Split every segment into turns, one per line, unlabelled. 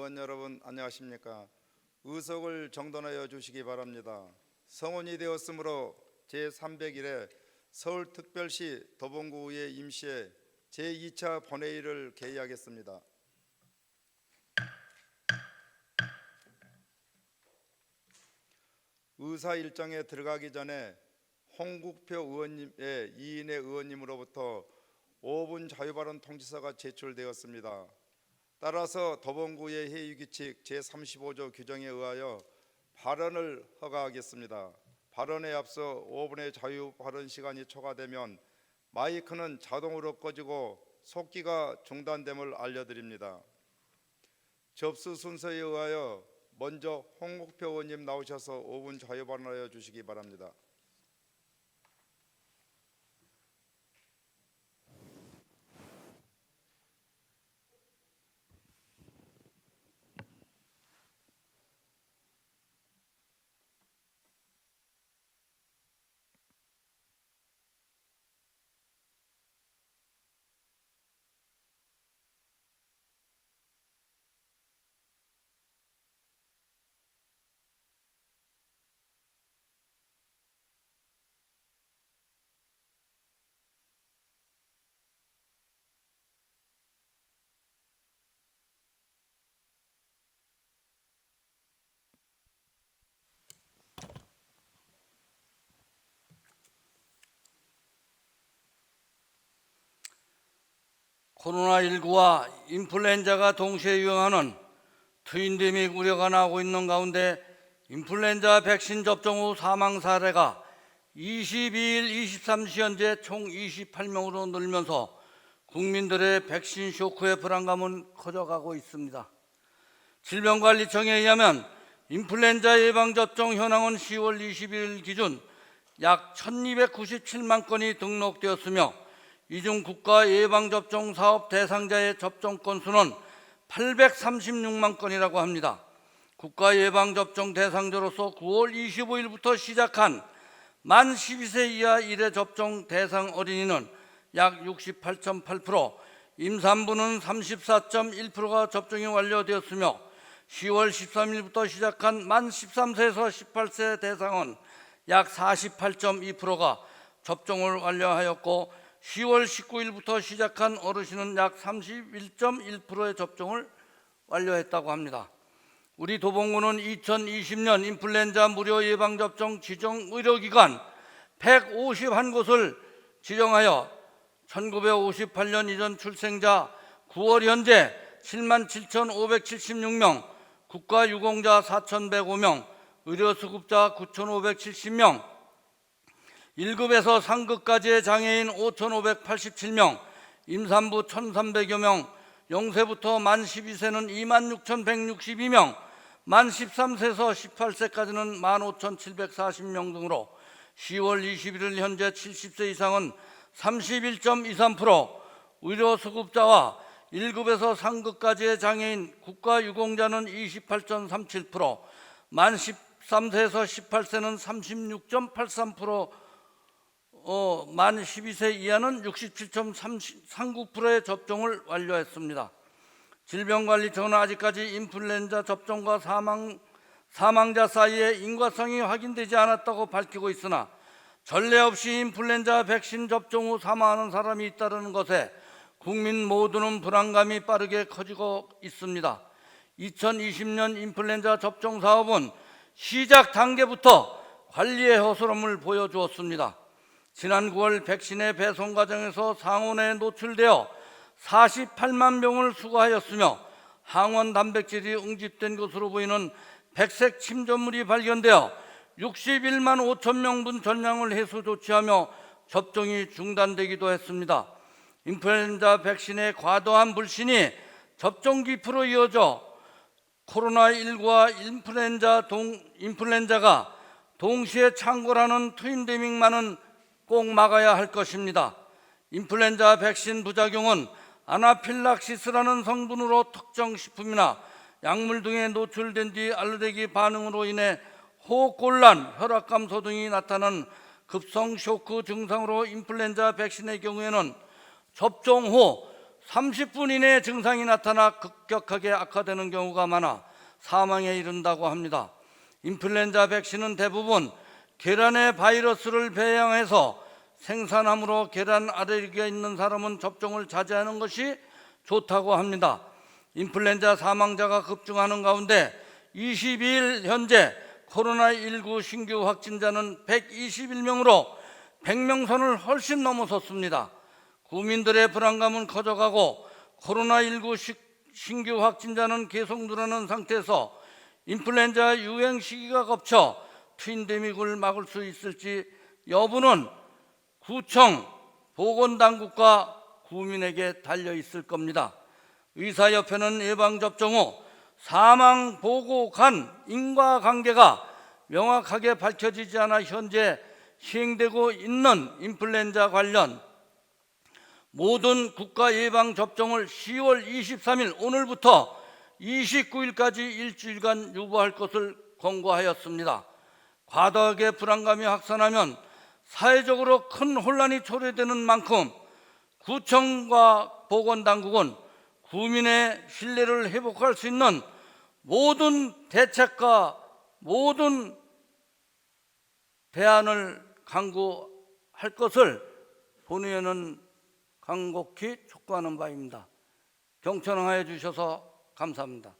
의원 여러분 안녕하십니까? 의석을 정돈하여 주시기 바랍니다. 성원이 되었으므로 제301회 서울특별시 도봉구의회 임시회 제2차 본회의를 개의하겠습니다. 의사 일정에 들어가기 전에 홍국표 의원님의 2인의 의원님으로부터 5분 자유발언 통지서가 제출되었습니다. 따라서 도봉구의 회의규칙 제35조 규정에 의하여 발언을 허가하겠습니다. 발언에 앞서 5분의 자유발언 시간이 초과되면 마이크는 자동으로 꺼지고 속기가 중단됨을 알려드립니다. 접수 순서에 의하여 먼저 홍국표 의원님 나오셔서 5분 자유발언하여 주시기 바랍니다.
코로나19와 인플루엔자가 동시에 유행하는 트윈데믹 우려가 나오고 있는 가운데 인플루엔자 백신 접종 후 사망 사례가 22일 23시 현재 총 28명으로 늘면서 국민들의 백신 쇼크의 불안감은 커져가고 있습니다. 질병관리청에 의하면 인플루엔자 예방접종 현황은 10월 21일 기준 약 1297만 건이 등록되었으며 이 중 국가 예방접종 사업 대상자의 접종 건수는 836만 건이라고 합니다. 국가 예방접종 대상자로서 9월 25일부터 시작한 만 12세 이하 1회 접종 대상 어린이는 약 68.8%, 임산부는 34.1%가 접종이 완료되었으며 10월 13일부터 시작한 만 13세에서 18세 대상은 약 48.2%가 접종을 완료하였고 10월 19일부터 시작한 어르신은 약 31.1%의 접종을 완료했다고 합니다. 우리 도봉구는 2020년 인플루엔자 무료 예방접종 지정 의료기관 151곳을 지정하여 1958년 이전 출생자 9월 현재 77,576명, 국가유공자 4,105명, 의료수급자 9,570명, 1급에서 상급까지의 장애인 5,587명, 임산부 1,300여 명, 0세부터 만 12세는 26,162명, 만 13세에서 18세까지는 15,740명 등으로 10월 21일 현재 70세 이상은 31.23%, 의료수급자와 1급에서 상급까지의 장애인, 국가유공자는 28.37%, 만 13세에서 18세는 36.83%, 만 12세 이하는 67.39%의 접종을 완료했습니다. 질병관리청은 아직까지 인플루엔자 접종과 사망자 사이에 인과성이 확인되지 않았다고 밝히고 있으나 전례 없이 인플루엔자 백신 접종 후 사망하는 사람이 있다는 것에 국민 모두는 불안감이 빠르게 커지고 있습니다. 2020년 인플루엔자 접종 사업은 시작 단계부터 관리의 허술함을 보여주었습니다. 지난 9월 백신의 배송 과정에서 상온에 노출되어 48만 병을 수거하였으며 항원 단백질이 응집된 것으로 보이는 백색 침전물이 발견되어 61만 5천 명분 전량을 해소 조치하며 접종이 중단되기도 했습니다. 인플루엔자 백신의 과도한 불신이 접종 기피로 이어져 코로나19와 인플루엔자가 동시에 창궐하는 트윈데믹만은 꼭 막아야 할 것입니다. 인플루엔자 백신 부작용은 아나필락시스라는 성분으로 특정 식품이나 약물 등에 노출된 뒤 알레르기 반응으로 인해 호흡곤란, 혈압감소 등이 나타나는 급성 쇼크 증상으로 인플루엔자 백신의 경우에는 접종 후 30분 이내에 증상이 나타나 급격하게 악화되는 경우가 많아 사망에 이른다고 합니다. 인플루엔자 백신은 대부분 계란의 바이러스를 배양해서 생산하므로 계란 알레르기가 있는 사람은 접종을 자제하는 것이 좋다고 합니다. 인플루엔자 사망자가 급증하는 가운데 22일 현재 코로나19 신규 확진자는 121명으로 100명 선을 훨씬 넘어섰습니다. 국민들의 불안감은 커져가고 코로나19 신규 확진자는 계속 늘어나는 상태에서 인플루엔자 유행 시기가 겹쳐 트윈데믹을 막을 수 있을지 여부는 구청, 보건당국과 국민에게 달려 있을 겁니다. 의사협회는 예방접종 후 사망 보고 간 인과관계가 명확하게 밝혀지지 않아 현재 시행되고 있는 인플루엔자 관련 모든 국가 예방접종을 10월 23일 오늘부터 29일까지 일주일간 유보할 것을 권고하였습니다. 과도하게 불안감이 확산하면 사회적으로 큰 혼란이 초래되는 만큼 구청과 보건당국은 국민의 신뢰를 회복할 수 있는 모든 대책과 모든 대안을 강구할 것을 본의원은 간곡히 촉구하는 바입니다. 경청하여 주셔서 감사합니다.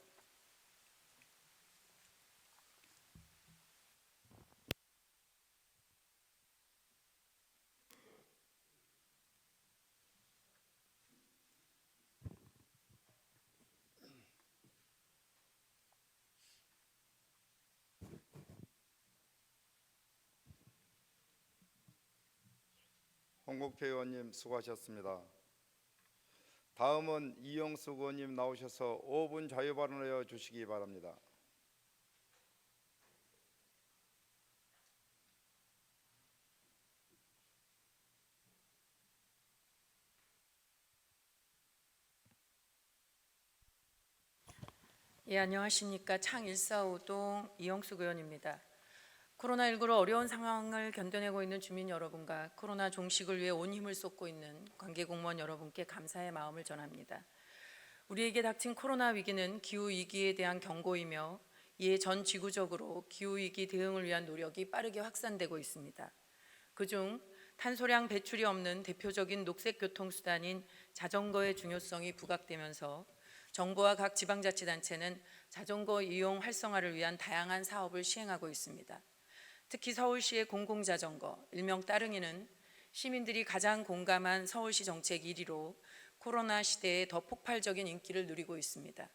홍국표 의원님 수고하셨습니다. 다음은 이영숙 의원님 나오셔서 5분 자유 발언하여 주시기 바랍니다.
예, 안녕하십니까. 창 145동 이영숙 의원입니다. 코로나19로 어려운 상황을 견뎌내고 있는 주민 여러분과 코로나 종식을 위해 온 힘을 쏟고 있는 관계공무원 여러분께 감사의 마음을 전합니다. 우리에게 닥친 코로나 위기는 기후위기에 대한 경고이며 이에 전 지구적으로 기후위기 대응을 위한 노력이 빠르게 확산되고 있습니다. 그중 탄소량 배출이 없는 대표적인 녹색 교통수단인 자전거의 중요성이 부각되면서 정부와 각 지방자치단체는 자전거 이용 활성화를 위한 다양한 사업을 시행하고 있습니다. 특히 서울시의 공공자전거, 일명 따릉이는 시민들이 가장 공감한 서울시 정책 1위로 코로나 시대에 더 폭발적인 인기를 누리고 있습니다.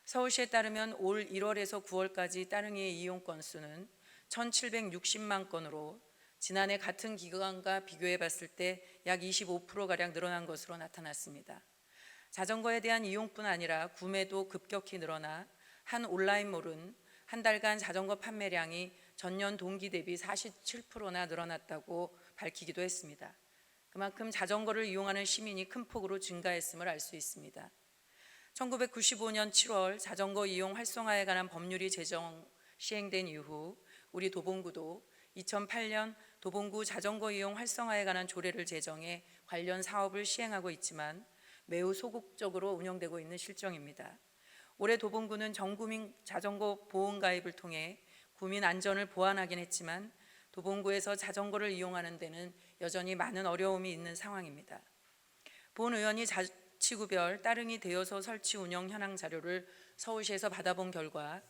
서울시에 따르면 올 1월에서 9월까지 따릉이의 이용 건수는 1,760만 건으로 지난해 같은 기간과 비교해 봤을 때 약 25%가량 늘어난 것으로 나타났습니다. 자전거에 대한 이용뿐 아니라 구매도 급격히 늘어나 한 온라인몰은 한 달간 자전거 판매량이 전년 동기 대비 47%나 늘어났다고 밝히기도 했습니다. 그만큼 자전거를 이용하는 시민이 큰 폭으로 증가했음을 알 수 있습니다. 1995년 7월 자전거 이용 활성화에 관한 법률이 제정 시행된 이후 우리 도봉구도 2008년 도봉구 자전거 이용 활성화에 관한 조례를 제정해 관련 사업을 시행하고 있지만 매우 소극적으로 운영되고 있는 실정입니다. 올해 도봉구는 전국민 자전거 보험 가입을 통해 구민 안전을 보완하긴 했지만 도봉구에서 자전거를 이용하는 데는 여전히 많은 어려움이 있는 상황입니다. 본 의원이 자치구별 따릉이 대여소 설치 운영 현황 자료를 서울시에서 받아본 결과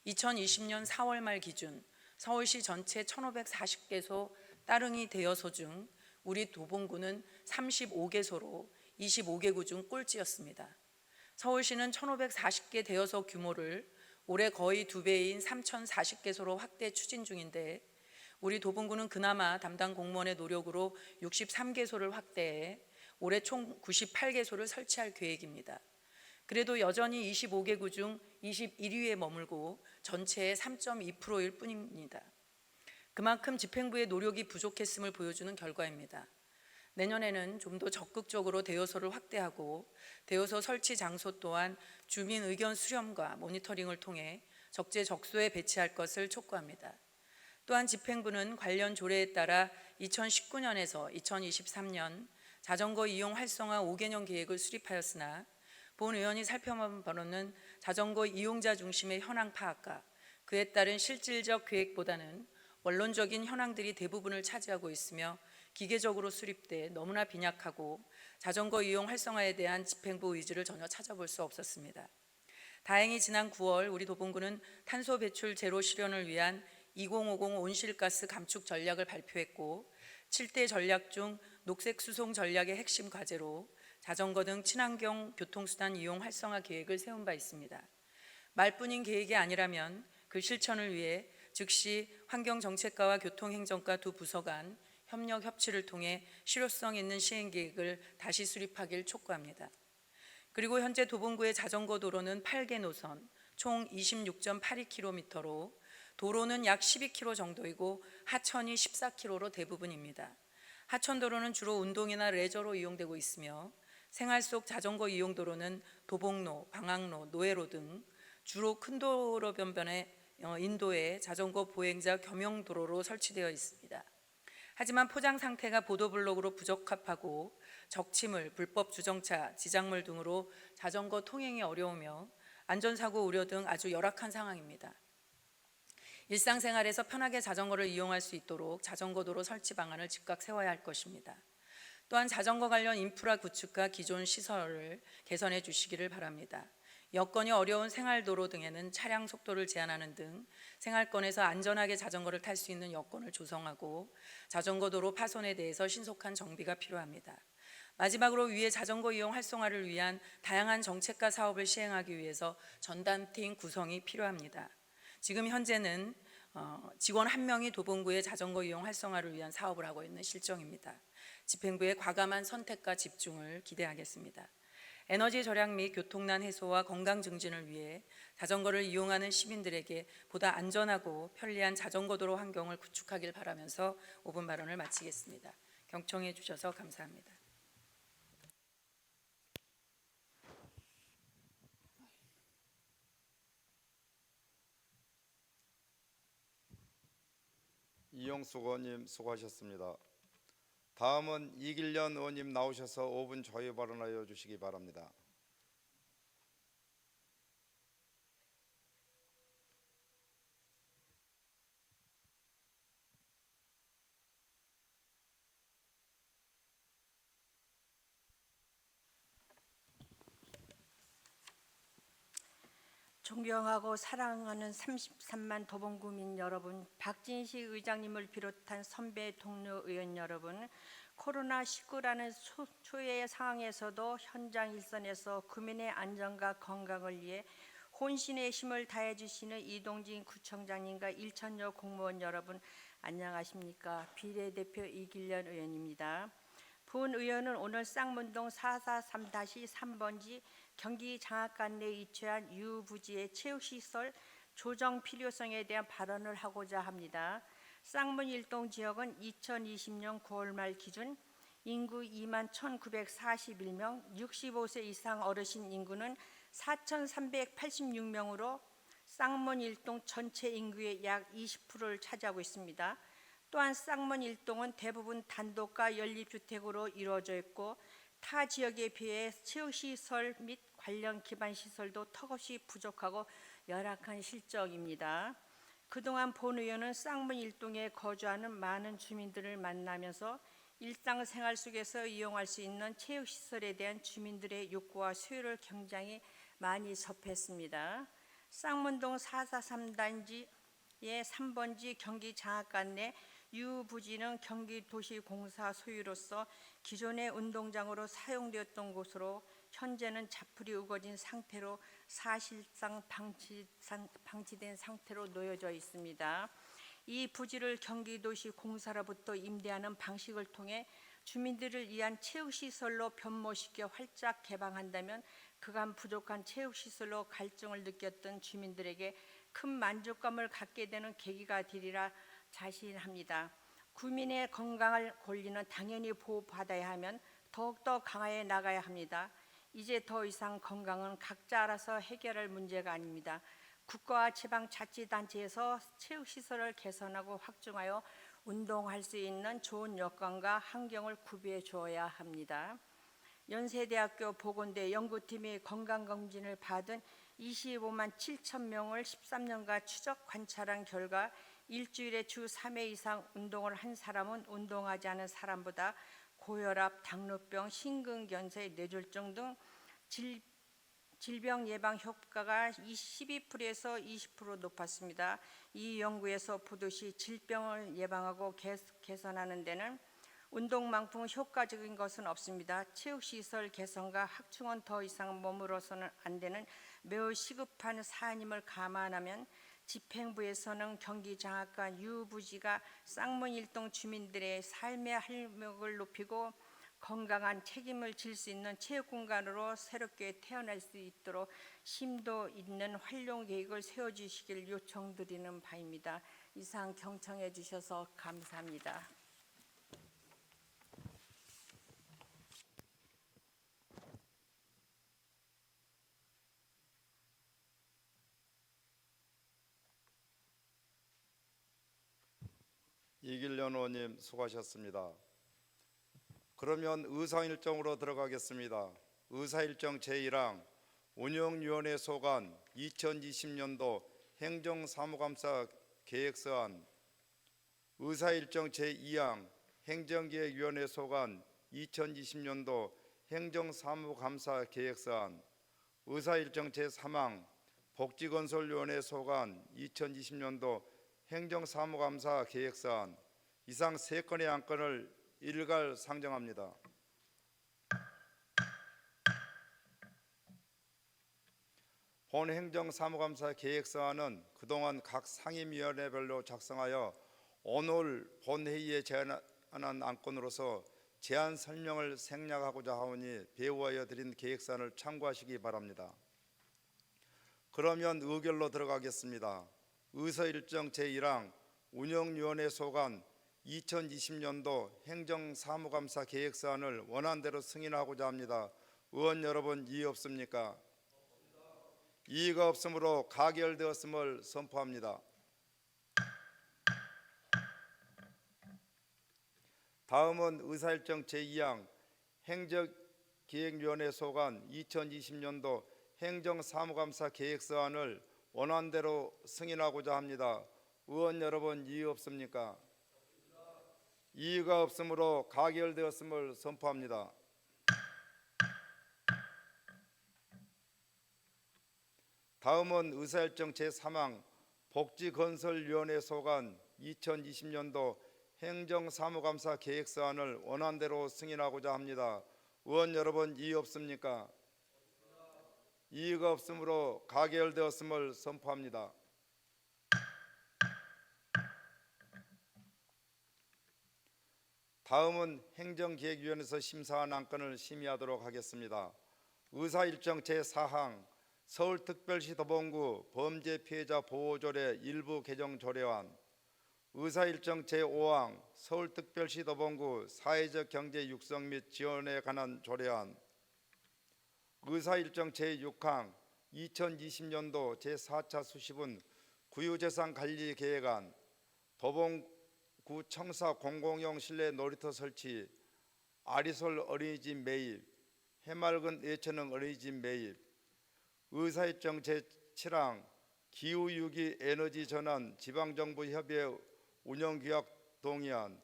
2020년 4월 말 기준 서울시 전체 1,540개소 따릉이 대여소 중 우리 도봉구는 35개소로 25개구 중 꼴찌였습니다. 서울시는 1,540개 대여소 규모를 올해 거의 2배인 3,040개소로 확대 추진 중인데 우리 도봉구는 그나마 담당 공무원의 노력으로 63개소를 확대해 올해 총 98개소를 설치할 계획입니다. 그래도 여전히 25개구 중 21위에 머물고 전체의 3.2%일 뿐입니다. 그만큼 집행부의 노력이 부족했음을 보여주는 결과입니다. 내년에는 좀 더 적극적으로 대여소를 확대하고 대여소 설치 장소 또한 주민 의견 수렴과 모니터링을 통해 적재적소에 배치할 것을 촉구합니다. 또한 집행부는 관련 조례에 따라 2019년에서 2023년 자전거 이용 활성화 5개년 계획을 수립하였으나 본 의원이 살펴본 바로는 자전거 이용자 중심의 현황 파악과 그에 따른 실질적 계획보다는 원론적인 현황들이 대부분을 차지하고 있으며 기계적으로 수립돼 너무나 빈약하고 자전거 이용 활성화에 대한 집행부 의지를 전혀 찾아볼 수 없었습니다. 다행히 지난 9월 우리 도봉구는 탄소 배출 제로 실현을 위한 2050 온실가스 감축 전략을 발표했고 7대 전략 중 녹색 수송 전략의 핵심 과제로 자전거 등 친환경 교통수단 이용 활성화 계획을 세운 바 있습니다. 말뿐인 계획이 아니라면 그 실천을 위해 즉시 환경정책과와 교통행정과 두 부서 간 협력 협치를 통해 실효성 있는 시행 계획을 다시 수립하길 촉구합니다. 그리고 현재 도봉구의 자전거 도로는 8개 노선, 총 26.82km로 도로는 약 12km 정도이고 하천이 14km로 대부분입니다. 하천도로는 주로 운동이나 레저로 이용되고 있으며 생활 속 자전거 이용 도로는 도봉로, 방학로, 노회로 등 주로 큰 도로 변변에 인도에 자전거 보행자 겸용 도로로 설치되어 있습니다. 하지만 포장 상태가 보도블록으로 부적합하고 적치물, 불법 주정차, 지작물 등으로 자전거 통행이 어려우며 안전사고 우려 등 아주 열악한 상황입니다. 일상생활에서 편하게 자전거를 이용할 수 있도록 자전거 도로 설치 방안을 즉각 세워야 할 것입니다. 또한 자전거 관련 인프라 구축과 기존 시설을 개선해 주시기를 바랍니다. 여건이 어려운 생활도로 등에는 차량 속도를 제한하는 등 생활권에서 안전하게 자전거를 탈 수 있는 여건을 조성하고 자전거 도로 파손에 대해서 신속한 정비가 필요합니다. 마지막으로 위에 자전거 이용 활성화를 위한 다양한 정책과 사업을 시행하기 위해서 전담팀 구성이 필요합니다. 지금 현재는 직원 1명이 도봉구의 자전거 이용 활성화를 위한 사업을 하고 있는 실정입니다. 집행부의 과감한 선택과 집중을 기대하겠습니다. 에너지 절약 및 교통난 해소와 건강 증진을 위해 자전거를 이용하는 시민들에게 보다 안전하고 편리한 자전거 도로 환경을 구축하길 바라면서 5분 발언을 마치겠습니다. 경청해 주셔서 감사합니다.
이영숙 의원님 수고하셨습니다. 다음은 이길련 의원님 나오셔서 5분 자유 발언하여 주시기 바랍니다.
존경하고 사랑하는 33만 도봉구민 여러분, 박진식 의장님을 비롯한 선배 동료 의원 여러분, 코로나19라는 초유의 상황에서도 현장 일선에서 구민의 안전과 건강을 위해 혼신의 힘을 다해 주시는 이동진 구청장님과 일천여 공무원 여러분, 안녕하십니까? 비례대표 이길련 의원입니다. 본 의원은 오늘 쌍문동 443-3번지 경기 장학관 내에 위치한 유부지의 체육시설 조정 필요성에 대한 발언을 하고자 합니다. 쌍문 1동 지역은 2020년 9월 말 기준 인구 2만 1,941명, 65세 이상 어르신 인구는 4,386명으로 쌍문 1동 전체 인구의 약 20%를 차지하고 있습니다. 또한 쌍문 1동은 대부분 단독과 연립주택으로 이루어져 있고 타 지역에 비해 체육시설 및 관련 기반시설도 턱없이 부족하고 열악한 실정입니다. 그동안 본 의원은 쌍문 1동에 거주하는 많은 주민들을 만나면서 일상생활 속에서 이용할 수 있는 체육시설에 대한 주민들의 욕구와 수요를 굉장히 많이 접했습니다. 쌍문동 443단지의 3번지 경기 장학관 내 유부지는 경기도시공사 소유로서 기존의 운동장으로 사용되었던 곳으로 현재는 자풀이 우거진 상태로 사실상 방치된 상태로 놓여져 있습니다. 이 부지를 경기도시공사로부터 임대하는 방식을 통해 주민들을 위한 체육시설로 변모시켜 활짝 개방한다면 그간 부족한 체육시설로 갈증을 느꼈던 주민들에게 큰 만족감을 갖게 되는 계기가 되리라 자신합니다. 국민의 건강을 권리는 당연히 보호받아야 하면 더욱더 강화해 나가야 합니다. 이제 더 이상 건강은 각자 알아서 해결할 문제가 아닙니다. 국가와 지방자치단체에서 체육시설을 개선하고 확충하여 운동할 수 있는 좋은 여건과 환경을 구비해 주어야 합니다. 연세대학교 보건대 연구팀이 건강검진을 받은 25만 7천 명을 13년간 추적 관찰한 결과 일주일에 주 3회 이상 운동을 한 사람은 운동하지 않은 사람보다 고혈압, 당뇨병, 심근경색, 뇌졸중 등 질병 예방 효과가 12%에서 20% 높았습니다. 이 연구에서 보듯이 질병을 예방하고 개선하는 데는 운동만큼 효과적인 것은 없습니다. 체육시설 개선과 확충은 더 이상 머물러서는 안 되는 매우 시급한 사안임을 감안하면 집행부에서는 경기 장악과 유부지가 쌍문일동 주민들의 삶의 활력을 높이고 건강한 책임을 질 수 있는 체육공간으로 새롭게 태어날 수 있도록 심도 있는 활용 계획을 세워주시길 요청드리는 바입니다. 이상 경청해 주셔서 감사합니다.
이길련 의원님 수고하셨습니다. 그러면 의사일정으로 들어가겠습니다. 의사일정 제1항 운영위원회 소관 2020년도 행정사무감사 계획서안, 의사일정 제2항 행정기획위원회 소관 2020년도 행정사무감사 계획서안, 의사일정 제3항 복지건설위원회 소관 2020년도 행정사무감사 계획서안, 이상 3건의 안건을 일괄 상정합니다. 본 행정사무감사 계획서안은 그동안 각 상임위원회별로 작성하여 오늘 본회의에 제안한 안건으로서 제안 설명을 생략하고자 하오니 배우하여 드린 계획서안을 참고하시기 바랍니다. 그러면 의결로 들어가겠습니다. 의서일정 제1항 운영위원회 소관 2020년도 행정사무감사 계획서안을 원안대로 승인하고자 합니다. 의원 여러분, 이의 없습니까? 이의가 없으므로 가결되었음을 선포합니다. 다음은 의사일정 제2항 행정기획위원회 소관 2020년도 행정사무감사 계획서안을 원안대로 승인하고자 합니다. 의원 여러분, 이의 없습니까? 이의가 없으므로 가결되었음을 선포합니다. 다음은 의사일정 제3항 복지건설위원회 소관 2020년도 행정사무감사 계획서안을 원안대로 승인하고자 합니다. 의원 여러분, 이의 없습니까? 이의가 없으므로 가결되었음을 선포합니다. 다음은 행정기획위원회에서 심사한 안건을 심의하도록 하겠습니다. 의사일정 제4항 서울특별시 도봉구 범죄피해자 보호조례 일부 개정 조례안, 의사일정 제5항 서울특별시 도봉구 사회적 경제 육성 및 지원에 관한 조례안, 의사일정 제6항 2020년도 제4차 수시분 구유재산 관리 계획안, 도봉구 청사 공공용 실내 놀이터 설치, 아리솔 어린이집 매입, 해맑은 예체능 어린이집 매입, 의사일정 제7항 기후유기 에너지 전환 지방정부 협의회 운영규약 동의안,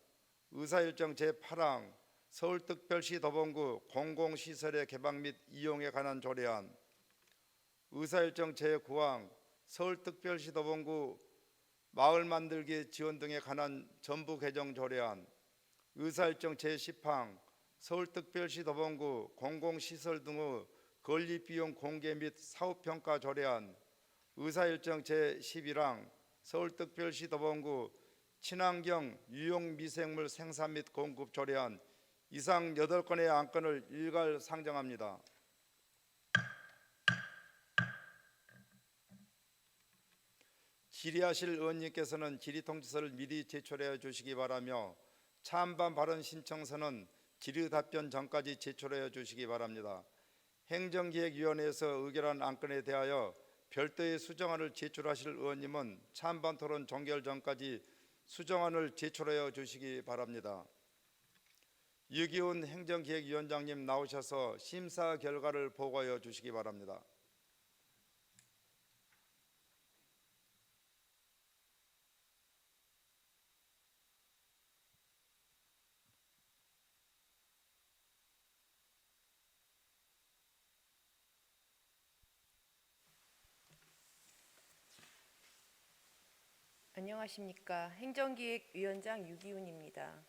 의사일정 제8항 서울특별시 도봉구 공공시설의 개방 및 이용에 관한 조례안, 의사일정 제9항 서울특별시 도봉구 마을 만들기 지원 등에 관한 전부 개정 조례안, 의사일정 제10항 서울특별시 도봉구 공공시설 등의 건립비용 공개 및 사후평가 조례안, 의사일정 제11항 서울특별시 도봉구 친환경 유용미생물 생산 및 공급 조례안, 이상 8건의 안건을 일괄 상정합니다. 질의하실 의원님께서는 질의통지서를 미리 제출해 주시기 바라며 차안반 발언 신청서는 질의 답변 전까지 제출해 주시기 바랍니다. 행정기획위원회에서 의결한 안건에 대하여 별도의 수정안을 제출하실 의원님은 차안반 토론 종결 전까지 수정안을 제출하여 주시기 바랍니다. 유기훈 행정기획위원장님 나오셔서 심사 결과를 보고하여 주시기 바랍니다.
안녕하십니까. 행정기획위원장 유기훈입니다.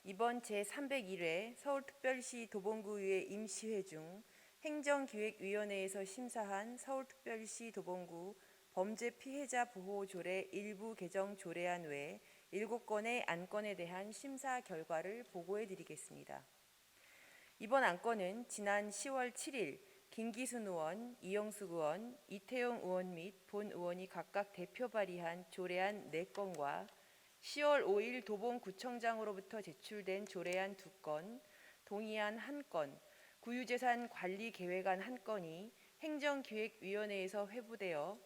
이번 제301회 서울특별시 도봉구의회 임시회 중 행정기획위원회에서 심사한 서울특별시 도봉구 범죄피해자 보호조례 일부 개정 조례안 외 7건의 안건에 대한 심사 결과를 보고해 드리겠습니다. 이번 안건은 지난 10월 7일 김기순 의원, 이영숙 의원, 이태용 의원 및 본 의원이 각각 대표 발의한 조례안 4건과 10월 5일 도봉구청장으로부터 제출된 조례안 2건, 동의안 1건, 구유재산 관리 계획안 1건이 행정기획위원회에서 회부되어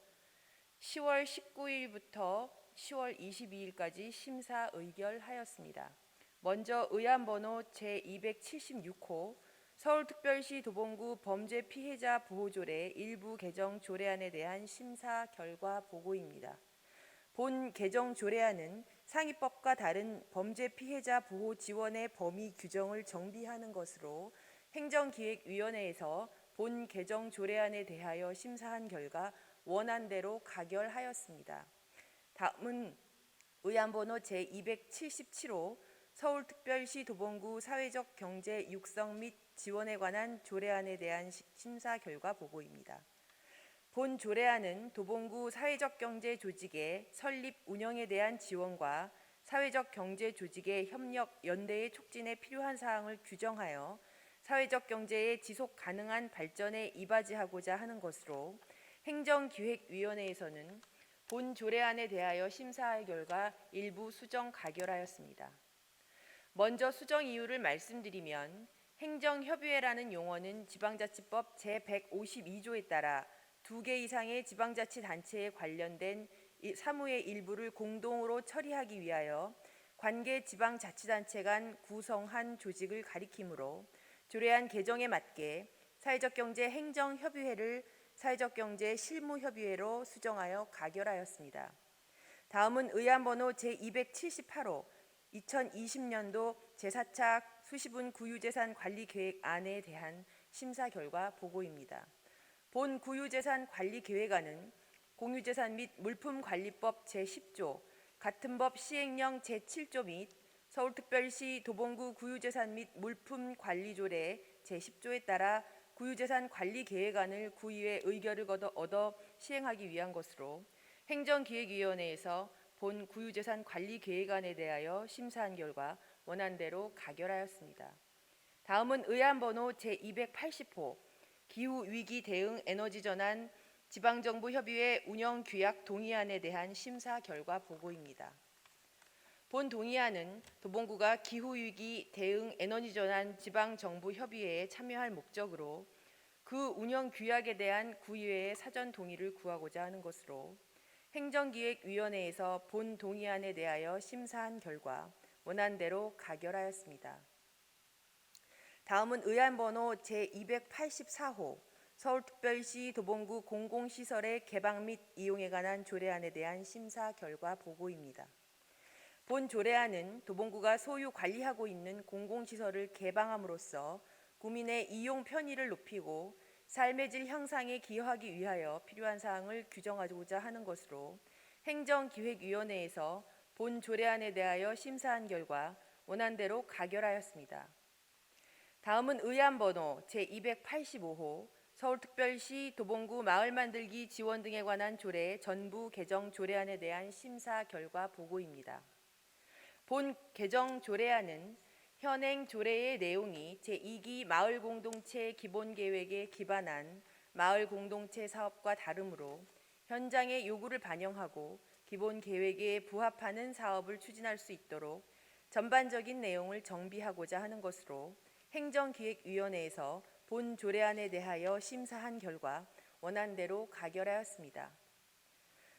10월 19일부터 10월 22일까지 심사 의결하였습니다. 먼저 의안번호 제276호 서울특별시 도봉구 범죄피해자 보호조례 일부 개정 조례안에 대한 심사 결과 보고입니다. 본 개정 조례안은 상위법과 다른 범죄피해자 보호 지원의 범위 규정을 정비하는 것으로 행정기획위원회에서 본 개정 조례안에 대하여 심사한 결과 원안대로 가결하였습니다. 다음은 의안번호 제277호 서울특별시 도봉구 사회적 경제 육성 및 지원에 관한 조례안에 대한 심사 결과 보고입니다. 본 조례안은 도봉구 사회적 경제 조직의 설립 운영에 대한 지원과 사회적 경제 조직의 협력 연대의 촉진에 필요한 사항을 규정하여 사회적 경제의 지속 가능한 발전에 이바지하고자 하는 것으로 행정기획위원회에서는 본 조례안에 대하여 심사할 결과 일부 수정 가결하였습니다. 먼저 수정 이유를 말씀드리면 행정협의회라는 용어는 지방자치법 제152조에 따라 2개 이상의 지방자치단체에 관련된 사무의 일부를 공동으로 처리하기 위하여 관계 지방자치단체 간 구성한 조직을 가리키므로 조례안 개정에 맞게 사회적경제 행정협의회를 사회적경제 실무협의회로 수정하여 가결하였습니다. 다음은 의안번호 제278호 2020년도 제4차 수시분 구유재산 관리 계획안에 대한 심사 결과 보고입니다. 본 구유재산 관리 계획안은 공유재산 및 물품관리법 제10조, 같은 법 시행령 제7조 및 서울특별시 도봉구 구유재산 및 물품관리조례 제10조에 따라 구유재산 관리 계획안을 구의회 의결을 얻어 시행하기 위한 것으로 행정기획위원회에서 본 구유재산 관리 계획안에 대하여 심사한 결과 원안대로 가결하였습니다. 다음은 의안번호 제280호 기후위기 대응 에너지 전환 지방정부협의회 운영규약 동의안에 대한 심사 결과 보고입니다. 본 동의안은 도봉구가 기후위기 대응 에너지 전환 지방정부협의회에 참여할 목적으로 그 운영규약에 대한 구의회의 사전 동의를 구하고자 하는 것으로 행정기획위원회에서 본 동의안에 대하여 심사한 결과 원안대로 가결하였습니다. 다음은 의안번호 제284호 서울특별시 도봉구 공공시설의 개방 및 이용에 관한 조례안에 대한 심사 결과 보고입니다. 본 조례안은 도봉구가 소유 관리하고 있는 공공시설을 개방함으로써 구민의 이용 편의를 높이고 삶의 질 향상에 기여하기 위하여 필요한 사항을 규정하고자 하는 것으로 행정기획위원회에서 본 조례안에 대하여 심사한 결과 원안대로 가결하였습니다. 다음은 의안번호 제285호 서울특별시 도봉구 마을 만들기 지원 등에 관한 조례 전부 개정 조례안에 대한 심사 결과 보고입니다. 본 개정 조례안은 현행 조례의 내용이 제2기 마을공동체 기본계획에 기반한 마을공동체 사업과 다르므로 현장의 요구를 반영하고 기본계획에 부합하는 사업을 추진할 수 있도록 전반적인 내용을 정비하고자 하는 것으로 행정기획위원회에서 본 조례안에 대하여 심사한 결과 원안대로 가결하였습니다.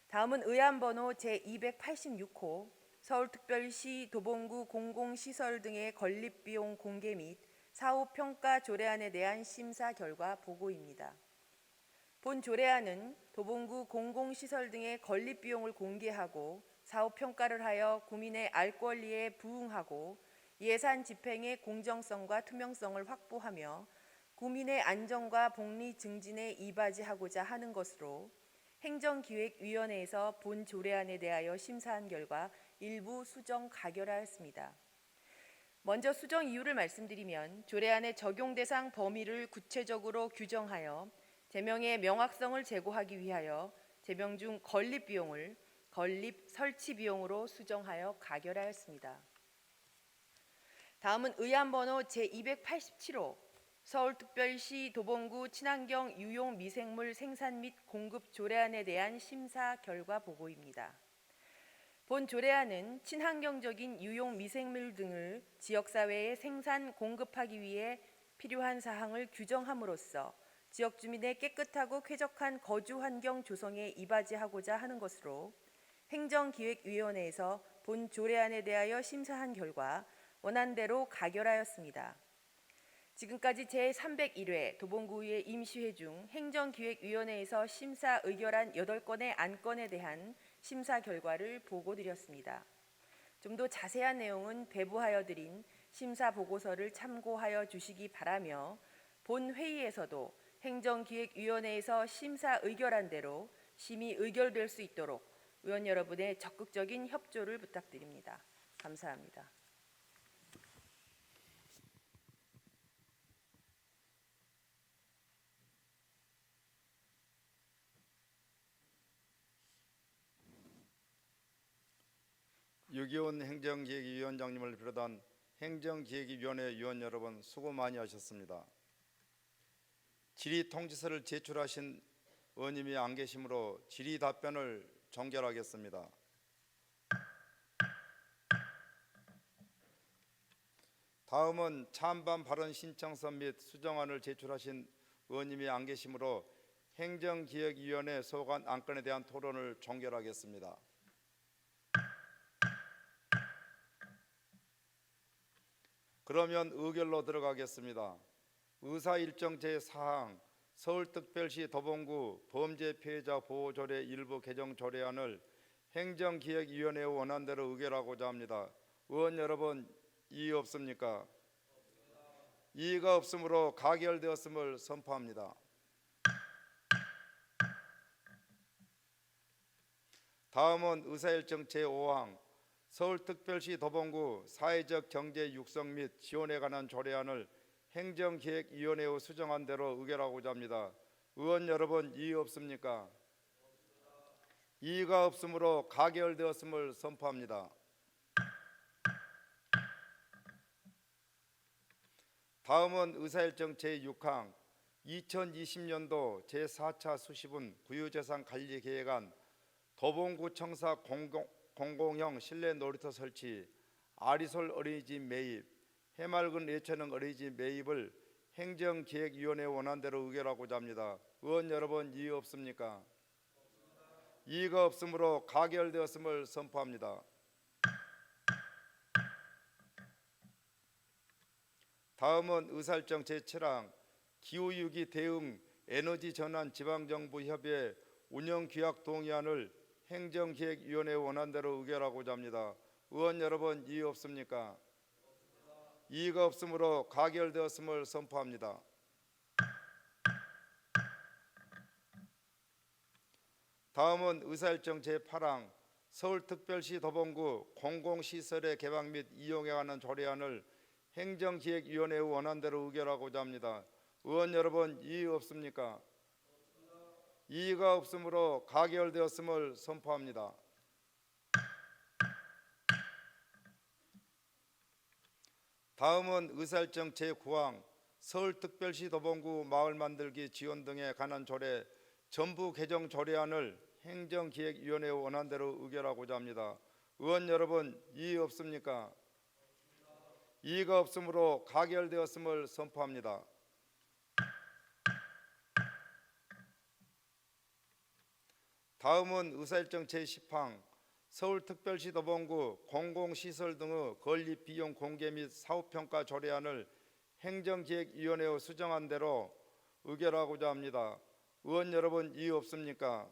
다음은 의안번호 제286호 서울특별시 도봉구 공공시설 등의 건립비용 공개 및 사후 평가 조례안에 대한 심사 결과 보고입니다. 본 조례안은 도봉구 공공시설 등의 건립비용을 공개하고 사후 평가를 하여 국민의 알 권리에 부응하고 예산 집행의 공정성과 투명성을 확보하며 국민의 안전과 복리 증진에 이바지하고자 하는 것으로 행정기획위원회에서 본 조례안에 대하여 심사한 결과 일부 수정 가결하였습니다. 먼저 수정 이유를 말씀드리면 조례안의 적용 대상 범위를 구체적으로 규정하여 제명의 명확성을 제고하기 위하여 제명 중 건립 비용을 건립 설치 비용으로 수정하여 가결하였습니다. 다음은 의안 번호 제287호 서울특별시 도봉구 친환경 유용 미생물 생산 및 공급 조례안에 대한 심사 결과 보고입니다. 본 조례안은 친환경적인 유용 미생물 등을 지역사회에 생산 공급하기 위해 필요한 사항을 규정함으로써 지역 주민의 깨끗하고 쾌적한 거주 환경 조성에 이바지하고자 하는 것으로 행정기획위원회에서 본 조례안에 대하여 심사한 결과 원안대로 가결하였습니다. 지금까지 제301회 도봉구의 임시회 중 행정기획위원회에서 심사 의결한 8건의 안건에 대한 심사 결과를 보고드렸습니다. 좀 더 자세한 내용은 배부하여 드린 심사 보고서를 참고하여 주시기 바라며 본 회의에서도 행정기획위원회에서 심사 의결한 대로 심의 의결될 수 있도록 의원 여러분의 적극적인 협조를 부탁드립니다. 감사합니다.
유기훈 행정기획위원장님을 비롯한 행정기획위원회 위원 여러분 수고 많이 하셨습니다. 질의통지서를 제출하신 의원님이 안 계시므로 질의 답변을 종결하겠습니다. 다음은 찬반 발언 신청서 및 수정안을 제출하신 의원님이 안 계시므로 행정기획위원회 소관 안건에 대한 토론을 종결하겠습니다. 그러면 의결로 들어가겠습니다. 의사일정 제4항 서울특별시 도봉구 범죄 피해자 보호조례 일부 개정 조례안을 행정기획위원회 원안대로 의결하고자 합니다. 의원 여러분, 이의 없습니까? 이의가 없으므로 가결되었음을 선포합니다. 다음은 의사일정 제5항 서울특별시 도봉구 사회적 경제 육성 및 지원에 관한 조례안을 행정기획위원회의 수정한 대로 의결하고자 합니다. 의원 여러분, 이의 없습니까? 이의가 없으므로 가결되었음을 선포합니다. 다음은 의사일정 제6항 2020년도 제4차 수시분 구유재산 관리 계획안 도봉구청사 공공형 실내 놀이터 설치, 아리솔 어린이집 매입, 해맑은 예체능 어린이집 매입을 행정기획위원회 원안대로 의결하고자 합니다. 의원 여러분, 이의 없습니까? 이의가 없으므로 가결되었음을 선포합니다. 다음은 의사일정 제7항 기후위기 대응 에너지 전환 지방정부협의회 운영규약 동의안을 행정기획위원회 원안대로 의결하고자 합니다. 의원 여러분, 이의 없습니까? 이의가 없으므로 가결되었음을 선포합니다. 다음은 의사일정 제8항 서울특별시 도봉구 공공시설의 개방 및 이용에 관한 조례안을 행정기획위원회 원안대로 의결하고자 합니다. 의원 여러분, 이의 없습니까? 이의가 없으므로 가결되었음을 선포합니다. 다음은 의사일정 제9항 서울특별시 도봉구 마을 만들기 지원 등에 관한 조례 전부 개정 조례안을 행정기획위원회 원안대로 의결하고자 합니다. 의원 여러분, 이의 없습니까? 이의가 없으므로 가결되었음을 선포합니다. 다음은 의사일정 제10항 서울특별시 도봉구 공공시설 등의 건립 비용 공개 및 사후평가 조례안을 행정기획위원회에 수정한 대로 의결하고자 합니다. 의원 여러분, 이의 없습니까?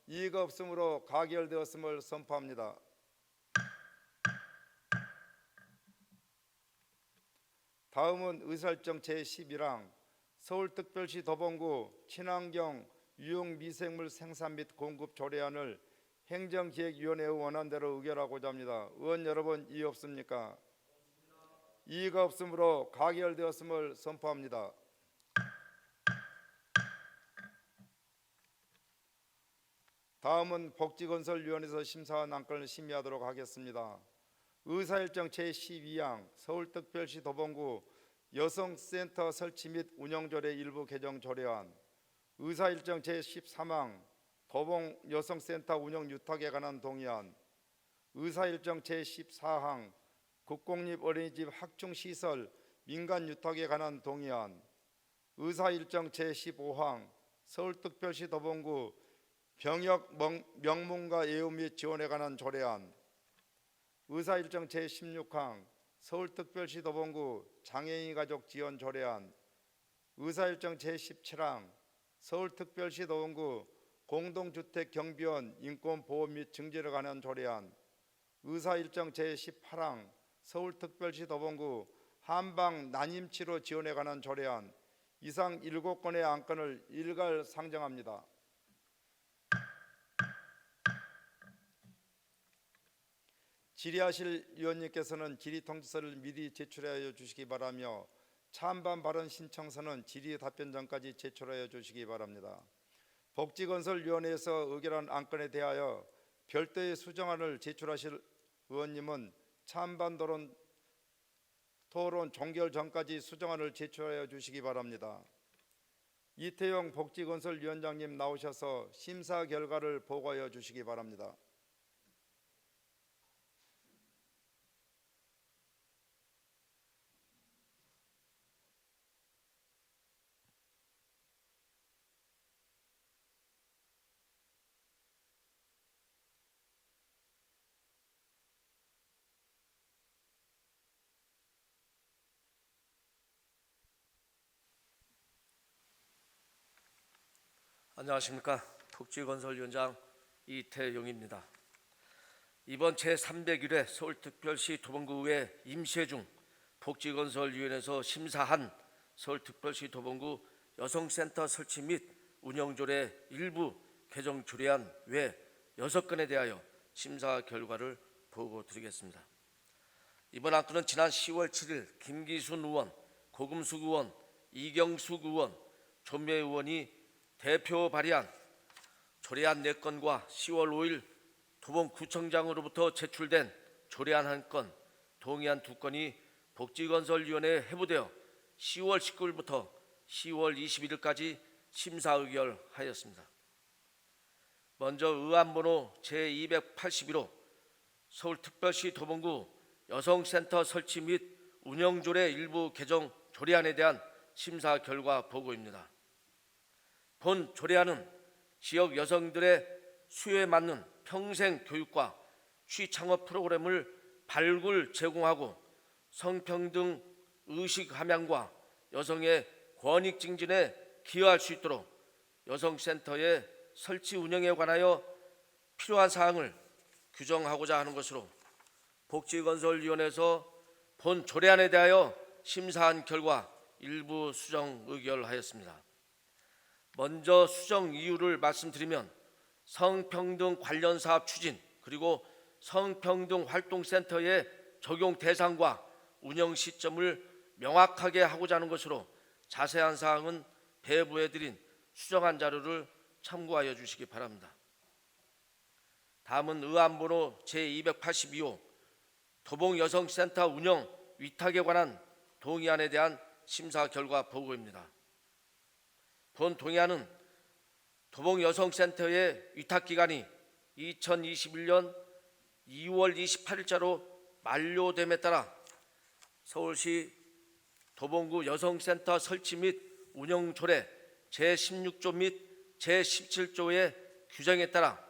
이의가 없으므로 가결되었음을 선포합니다. 다음은 의사일정 제11항 서울특별시 도봉구 친환경 유용미생물 생산 및 공급 조례안을 행정기획위원회의 원안대로 의결하고자 합니다. 의원 여러분, 이의 없습니까? 이의가 없으므로 가결되었음을 선포합니다. 다음은 복지건설위원회에서 심사한 안건을 심의하도록 하겠습니다. 의사일정 제12항 서울특별시 도봉구 여성센터 설치 및 운영조례 일부 개정 조례안, 의사일정 제13항 도봉 여성센터 운영 유탁에 관한 동의안, 의사일정 제14항 국공립 어린이집 학중시설 민간 유탁에 관한 동의안, 의사일정 제15항 서울특별시 도봉구 병역 명문가 예우 및 지원에 관한 조례안, 의사일정 제16항 서울특별시 도봉구 장애인 가족 지원 조례안, 의사일정 제17항 서울특별시 도봉구 공동주택 경비원 인권 보호 및 증진에 관한 조례안, 의사일정 제18항 서울특별시 도봉구 한방 난임치료 지원에 관한 조례안, 이상 7건의 안건을 일괄 상정합니다. 질의하실 위원님께서는 질의통지서를 미리 제출하여 주시기 바라며 찬반 발언 신청서는 질의 답변 전까지 제출하여 주시기 바랍니다. 복지건설위원회에서 의결한 안건에 대하여 별도의 수정안을 제출하실 의원님은 찬반 토론 종결 전까지 수정안을 제출하여 주시기 바랍니다. 이태영 복지건설위원장님 나오셔서 심사 결과를 보고하여 주시기 바랍니다.
안녕하십니까. 복지건설위원장 이태용입니다. 이번 제301회 서울특별시 도봉구의회 임시회 중 복지건설위원회에서 심사한 서울특별시 도봉구 여성센터 설치 및 운영조례 일부 개정 조례안 외 6건에 대하여 심사 결과를 보고드리겠습니다. 이번 안건은 지난 10월 7일 김기순 의원, 고금숙 의원, 이경숙 의원, 조미애 의원이 대표 발의한 조례안 4건과 10월 5일 도봉구청장으로부터 제출된 조례안 1건, 동의안 2건이 복지건설위원회에 회부되어 10월 19일부터 10월 21일까지 심사 의결하였습니다. 먼저 의안번호 제281호 서울특별시 도봉구 여성센터 설치 및 운영조례 일부 개정 조례안에 대한 심사 결과 보고입니다. 본 조례안은 지역 여성들의 수요에 맞는 평생 교육과 취창업 프로그램을 발굴 제공하고 성평등 의식 함양과 여성의 권익 증진에 기여할 수 있도록 여성센터의 설치 운영에 관하여 필요한 사항을 규정하고자 하는 것으로 복지건설위원회에서 본 조례안에 대하여 심사한 결과 일부 수정 의결하였습니다. 먼저 수정 이유를 말씀드리면 성평등 관련 사업 추진 그리고 성평등 활동센터의 적용 대상과 운영 시점을 명확하게 하고자 하는 것으로 자세한 사항은 배부해드린 수정안 자료를 참고하여 주시기 바랍니다. 다음은 의안번호 제282호 도봉여성센터 운영 위탁에 관한 동의안에 대한 심사 결과 보고입니다. 본 동의안은 도봉여성센터의 위탁기간이 2021년 2월 28일자로 만료됨에 따라 서울시 도봉구 여성센터 설치 및 운영조례 제16조 및 제17조의 규정에 따라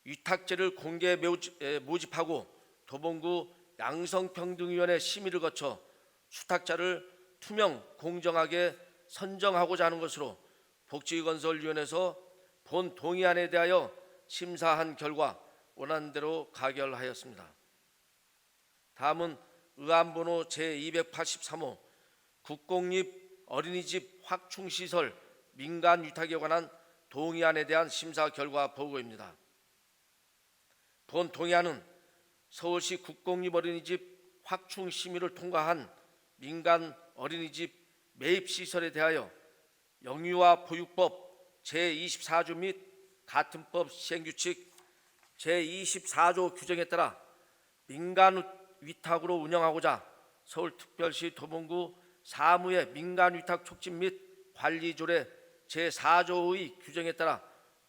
위탁제를 공개 모집하고 도봉구 양성평등위원회 심의를 거쳐 수탁자를 투명 공정하게 선정하고자 하는 것으로 복지건설위원회에서 본 동의안에 대하여 심사한 결과 원하는 대로 가결하였습니다. 다음은 의안번호 제283호 국공립 어린이집 확충시설 민간 위탁에 관한 동의안에 대한 심사 결과 보고입니다. 본 동의안은 서울시 국공립 어린이집 확충 심의를 통과한 민간 어린이집 매입 시설에 대하여 영유아 보육법 제24조 및 같은 법 시행규칙 제24조 규정에 따라 민간 위탁으로 운영하고자 서울특별시 도봉구 사무의 민간 위탁 촉진 및 관리 조례 제4조의 규정에 따라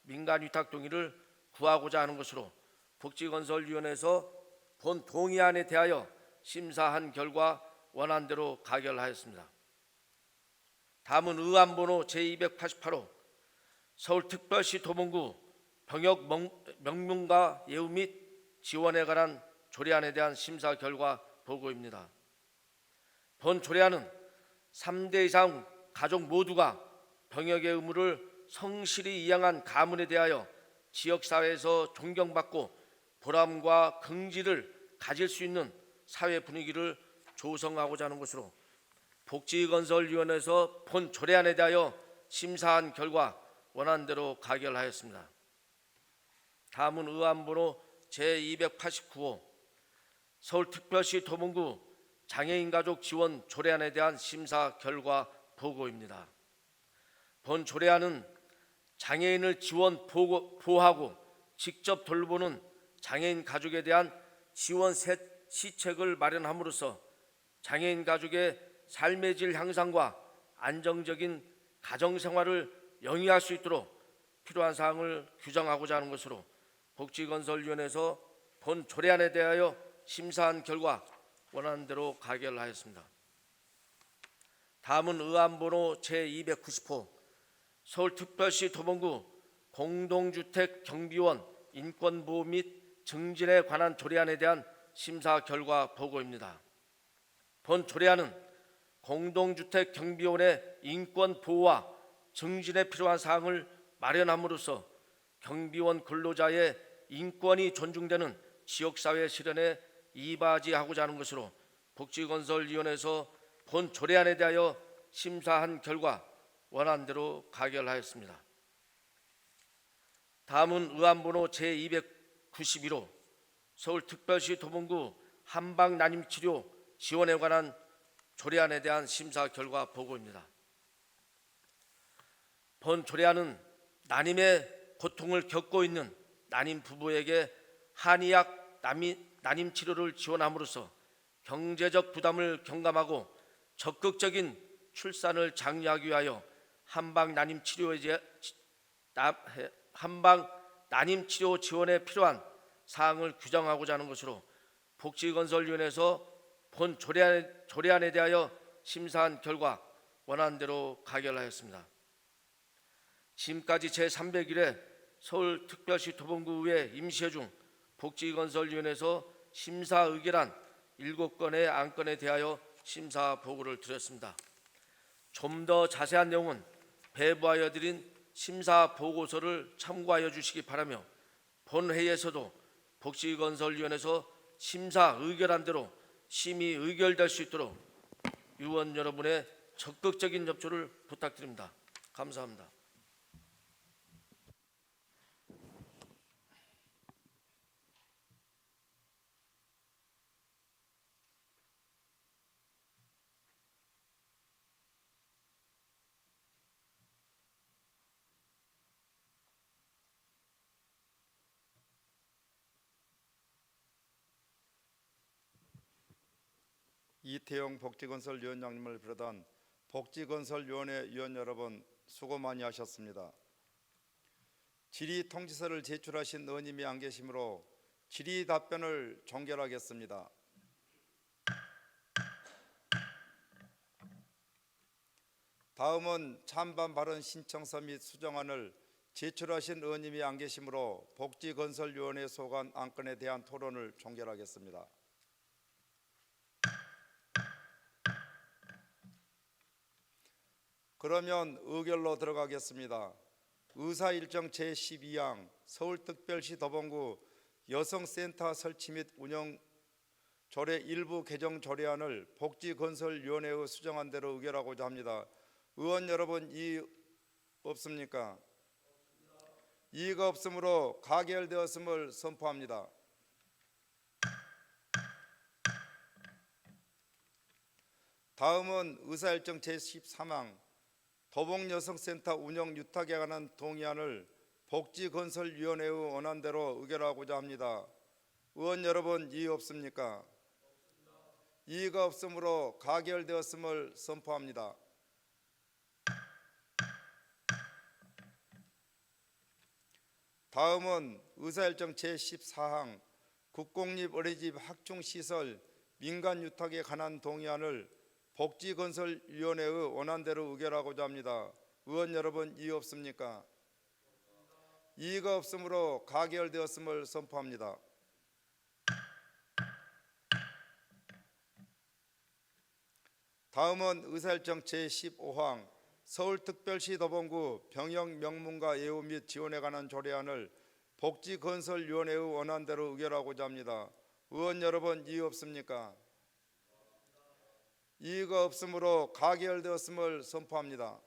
민간 위탁 동의를 구하고자 하는 것으로 복지건설위원회에서 본 동의안에 대하여 심사한 결과 원한 대로 가결하였습니다. 다음은 의안번호 제288호 서울특별시 도봉구 병역 명문과 예우 및 지원에 관한 조례안에 대한 심사 결과 보고입니다. 본 조례안은 3대 이상 가족 모두가 병역의 의무를 성실히 이행한 가문에 대하여 지역사회에서 존경받고 보람과 긍지를 가질 수 있는 사회 분위기를 조성하고자 하는 것으로 복지건설위원회에서 본 조례안에 대하여 심사한 결과 원하는 대로 가결하였습니다. 다음은 의안번호 제289호 서울특별시 도봉구 장애인 가족 지원 조례안에 대한 심사 결과 보고입니다. 본 조례안은 장애인을 지원 보호하고 직접 돌보는 장애인 가족에 대한 지원 시책을 마련함으로써 장애인 가족의 삶의 질 향상과 안정적인 가정생활을 영위할 수 있도록 필요한 사항을 규정하고자 하는 것으로 복지건설위원회에서 본 조례안에 대하여 심사한 결과 원하는 대로 가결하였습니다. 다음은 의안번호 제290호 서울특별시 도봉구 공동주택 경비원 인권보호 및 증진에 관한 조례안에 대한 심사 결과 보고입니다. 본 조례안은 공동주택 경비원의 인권 보호와 증진에 필요한 사항을 마련함으로써 경비원 근로자의 인권이 존중되는 지역사회 실현에 이바지하고자 하는 것으로 복지건설위원회에서 본 조례안에 대하여 심사한 결과 원한 대로 가결하였습니다. 다음은 의안번호 제291호 서울특별시 도봉구 한방난임치료 지원에 관한 조례안에 대한 심사 결과 보고입니다. 본 조례안은 난임의 고통을 겪고 있는 난임 부부에게 한의학 난임 치료를 지원함으로써 경제적 부담을 경감하고 적극적인 출산을 장려하기 위하여 한방 난임 치료 지원에 필요한 사항을 규정하고자 하는 것으로 복지건설위원회에서 본 조례안에 대하여 심사한 결과 원하는 대로 가결하였습니다. 지금까지 제301회 서울특별시 도봉구의회 임시회 중 복지건설위원회에서 심사 의결한 7건의 안건에 대하여 심사 보고를 드렸습니다. 좀 더 자세한 내용은 배부하여 드린 심사 보고서를 참고하여 주시기 바라며 본회의에서도 복지건설위원회에서 심사 의결한 대로 심의 의결될 수 있도록 의원 여러분의 적극적인 협조를 부탁드립니다. 감사합니다.
이태용 복지건설위원장님을 비롯한 복지건설위원회 위원 여러분 수고 많이 하셨습니다. 질의통지서를 제출하신 의원님이 안 계시므로 질의 답변을 종결하겠습니다. 다음은 찬반 발언 신청서 및 수정안을 제출하신 의원님이 안 계시므로 복지건설위원회 소관 안건에 대한 토론을 종결하겠습니다. 그러면 의결로 들어가겠습니다. 의사일정 제12항 서울특별시 더본구 여성센터 설치 및 운영 조례 일부 개정 조례안을 복지건설위원회의 수정한 대로 의결하고자 합니다. 의원 여러분, 이의 없습니까? 이의가 없으므로 가결되었음을 선포합니다. 다음은 의사일정 제13항 더봉여성센터 운영 유탁에 관한 동의안을 복지건설위원회의 원안대로 의결하고자 합니다. 의원 여러분, 이의 없습니까? 이의가 없으므로 가결되었음을 선포합니다. 다음은 의사일정 제14항 국공립 어린이집 학중시설 민간유탁에 관한 동의안을 복지건설위원회의 원안대로 의결하고자 합니다. 의원 여러분, 이의 없습니까? 이의가 없으므로 가결되었음을 선포합니다. 다음은 의사일정 제15항 서울특별시 더본구 병역 명문과 예우 및 지원에 관한 조례안을 복지건설위원회의 원안대로 의결하고자 합니다. 의원 여러분, 이의 없습니까? 이의가 없으므로 가결되었음을 선포합니다.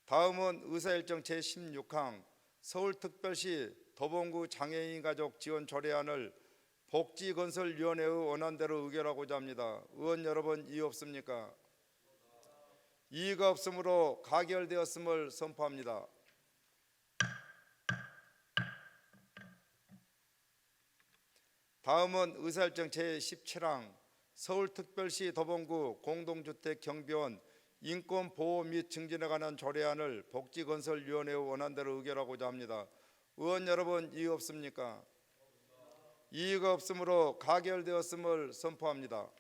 다음은 의사일정 제16항 서울특별시 더본구 장애인 가족 지원 조례안을 복지건설위원회의 원안대로 의결하고자 합니다. 의원 여러분, 이의 없습니까? 이의가 없으므로 가결되었음을 선포합니다. 다음은 의사일정 제17항 서울특별시 더본구 공동주택 경비원 인권보호 및 증진에 관한 조례안을 복지건설위원회의 원안대로 의결하고자 합니다. 의원 여러분, 이의 없습니까? 이의가 없으므로 가결되었음을 선포합니다.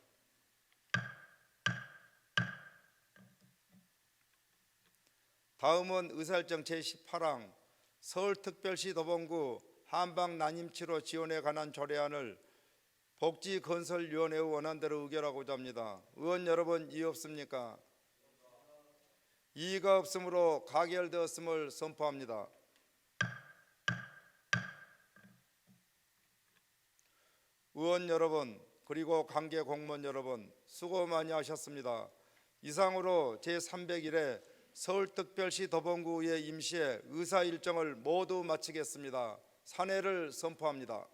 다음은 의사일정 제18항 서울특별시 더본구 한방난임치료 지원에 관한 조례안을 복지건설위원회의 원안대로 의결하고자 합니다. 의원 여러분, 이의 없습니까? 이의가 없으므로 가결되었음을 선포합니다. 의원 여러분, 그리고 관계 공무원 여러분, 수고 많이 하셨습니다. 이상으로 제301회 서울특별시 더본구의 임시회 의사 일정을 모두 마치겠습니다. 산회를 선포합니다.